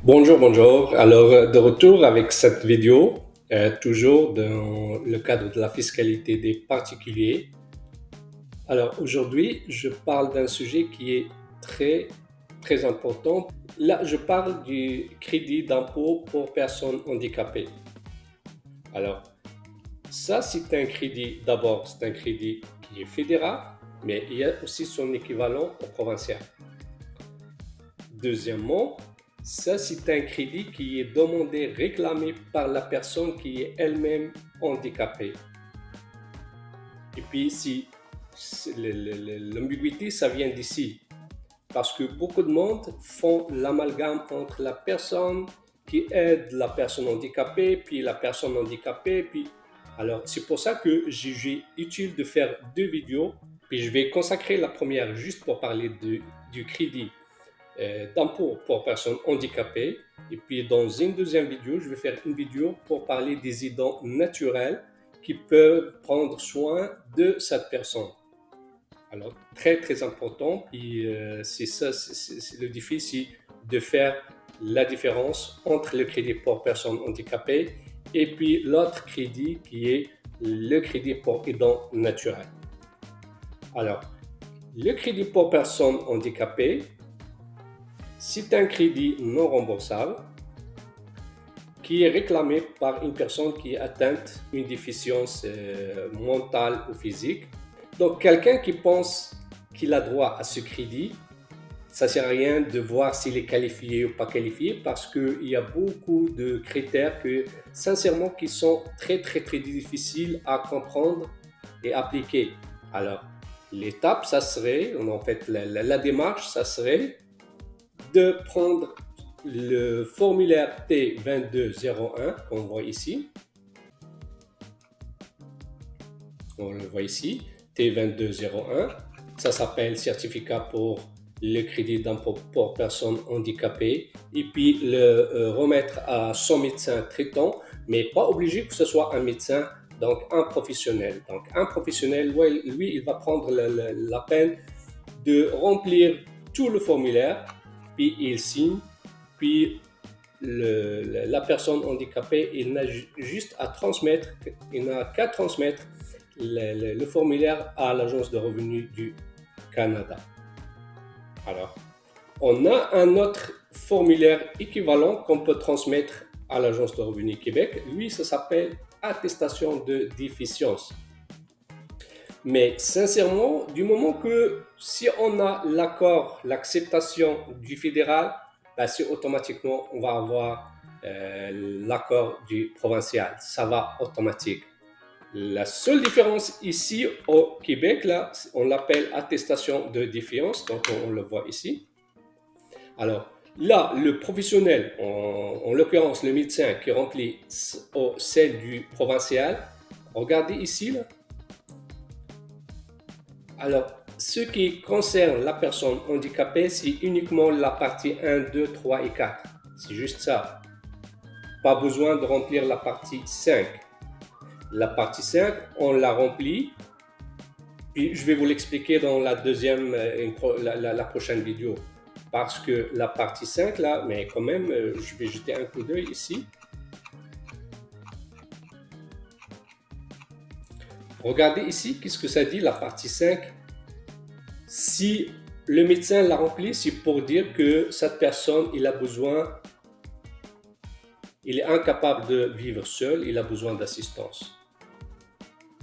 Bonjour, bonjour. Alors, de retour avec cette vidéo, toujours dans le cadre de la fiscalité des particuliers. Alors, aujourd'hui, je parle d'un sujet qui est très, très important. Là, je parle du crédit d'impôt pour personnes handicapées. Alors, ça, c'est un crédit, d'abord, c'est un crédit qui est fédéral, mais il y a aussi son équivalent au provincial. Deuxièmement, ça, c'est un crédit qui est demandé, réclamé par la personne qui est elle-même handicapée. Et puis, si l'ambiguïté, ça vient d'ici. Parce que beaucoup de monde font l'amalgame entre la personne qui aide la personne handicapée, puis la personne handicapée, puis... Alors, c'est pour ça que j'ai jugé utile de faire deux vidéos. Puis je vais consacrer la première juste pour parler du crédit d'impôt pour personnes handicapées. Et puis dans une deuxième vidéo, je vais faire une vidéo pour parler des aidants naturels qui peuvent prendre soin de cette personne. Alors, très très important, et c'est ça, c'est le défi, c'est de faire la différence entre le crédit pour personnes handicapées et puis l'autre crédit qui est le crédit pour aidants naturels. Alors, le crédit pour personnes handicapées, c'est un crédit non remboursable qui est réclamé par une personne qui est atteinte d'une déficience mentale ou physique. Donc, quelqu'un qui pense qu'il a droit à ce crédit, ça ne sert à rien de voir s'il est qualifié ou pas qualifié parce qu'il y a beaucoup de critères que, sincèrement, qui sont très, très, très difficiles à comprendre et appliquer. Alors, l'étape, ça serait, en fait, la démarche, ça serait de prendre le formulaire T2201 qu'on voit ici. On le voit ici, T2201. Ça s'appelle certificat pour le crédit d'impôt pour personnes handicapées. Et puis le remettre à son médecin traitant, mais pas obligé que ce soit un médecin, donc un professionnel. Donc un professionnel, lui, il va prendre la peine de remplir tout le formulaire, puis il signe, puis la personne handicapée, il n'a juste à transmettre, il n'a qu'à transmettre le formulaire à l'Agence de revenus du Canada. Alors, on a un autre formulaire équivalent qu'on peut transmettre à l'Agence de revenus Québec. Lui, ça s'appelle attestation de déficience. Mais sincèrement, du moment que si on a l'accord, l'acceptation du fédéral, ben c'est automatiquement, on va avoir l'accord du provincial. Ça va automatique. La seule différence ici au Québec, là, on l'appelle attestation de défiance, donc on le voit ici. Alors là, le professionnel, en l'occurrence le médecin qui remplit celle du provincial, regardez ici, là. Alors, ce qui concerne la personne handicapée, c'est uniquement la partie 1, 2, 3 et 4. C'est juste ça. Pas besoin de remplir la partie 5. La partie 5, on la remplit. Puis je vais vous l'expliquer dans la deuxième, la prochaine vidéo. Parce que la partie 5, là, mais quand même, je vais jeter un coup d'œil ici. Regardez ici, qu'est-ce que ça dit, la partie 5. Si le médecin l'a rempli, c'est pour dire que cette personne, il est incapable de vivre seul, il a besoin d'assistance.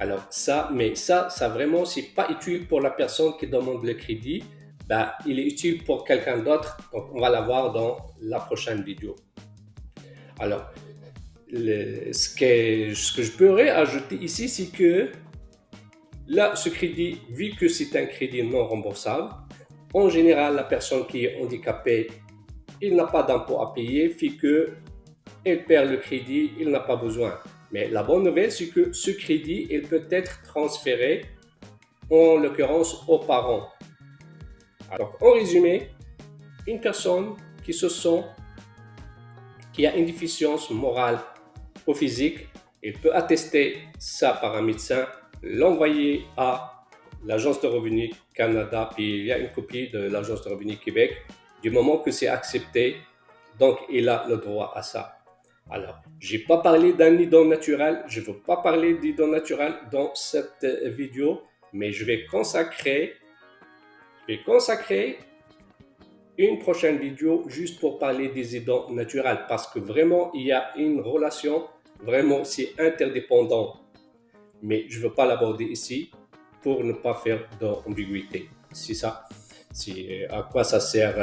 Alors ça, mais ça vraiment, c'est pas utile pour la personne qui demande le crédit. Ben, il est utile pour quelqu'un d'autre. Donc, on va la voir dans la prochaine vidéo. Alors, ce que je pourrais ajouter ici, c'est que là, ce crédit, vu que c'est un crédit non remboursable, en général, la personne qui est handicapée, il n'a pas d'impôt à payer, fait que elle perd le crédit, il n'a pas besoin. Mais la bonne nouvelle, c'est que ce crédit, il peut être transféré, en l'occurrence, aux parents. Alors, en résumé, une personne qui a une déficience morale ou physique, il peut attester ça par un médecin, l'envoyer à l'Agence de revenus Canada, puis il y a une copie de l'Agence de revenus Québec. Du moment que c'est accepté, Donc, il a le droit à ça. Alors, je n'ai pas parlé d'un idole naturel, je ne veux pas parler d'idole naturel dans cette vidéo, mais je vais consacrer une prochaine vidéo juste pour parler des idoles naturelles parce que vraiment, il y a une relation, vraiment, c'est interdépendant. Mais je ne veux pas l'aborder ici pour ne pas faire d'ambiguïté. C'est ça. C'est à quoi ça sert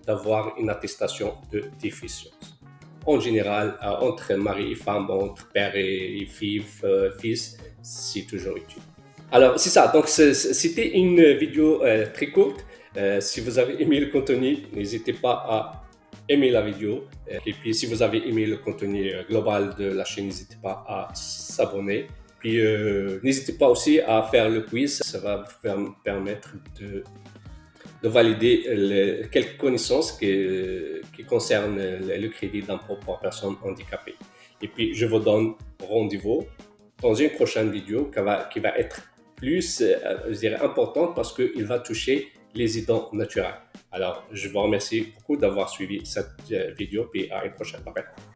d'avoir une attestation de déficience. En général, entre mari et femme, entre père et fils, c'est toujours utile. Alors, c'est ça. Donc, c'était une vidéo très courte. Si vous avez aimé le contenu, n'hésitez pas à aimer la vidéo. Et puis, si vous avez aimé le contenu global de la chaîne, n'hésitez pas à s'abonner. Puis, n'hésitez pas aussi à faire le quiz. Ça va vous permettre de valider quelques connaissances qui concernent le crédit d'impôt pour personnes handicapées. Et puis, je vous donne rendez-vous dans une prochaine vidéo qui va être plus, je dirais, importante parce qu'il va toucher les idoles naturelles. Alors, je vous remercie beaucoup d'avoir suivi cette vidéo et à une prochaine. Bye bye.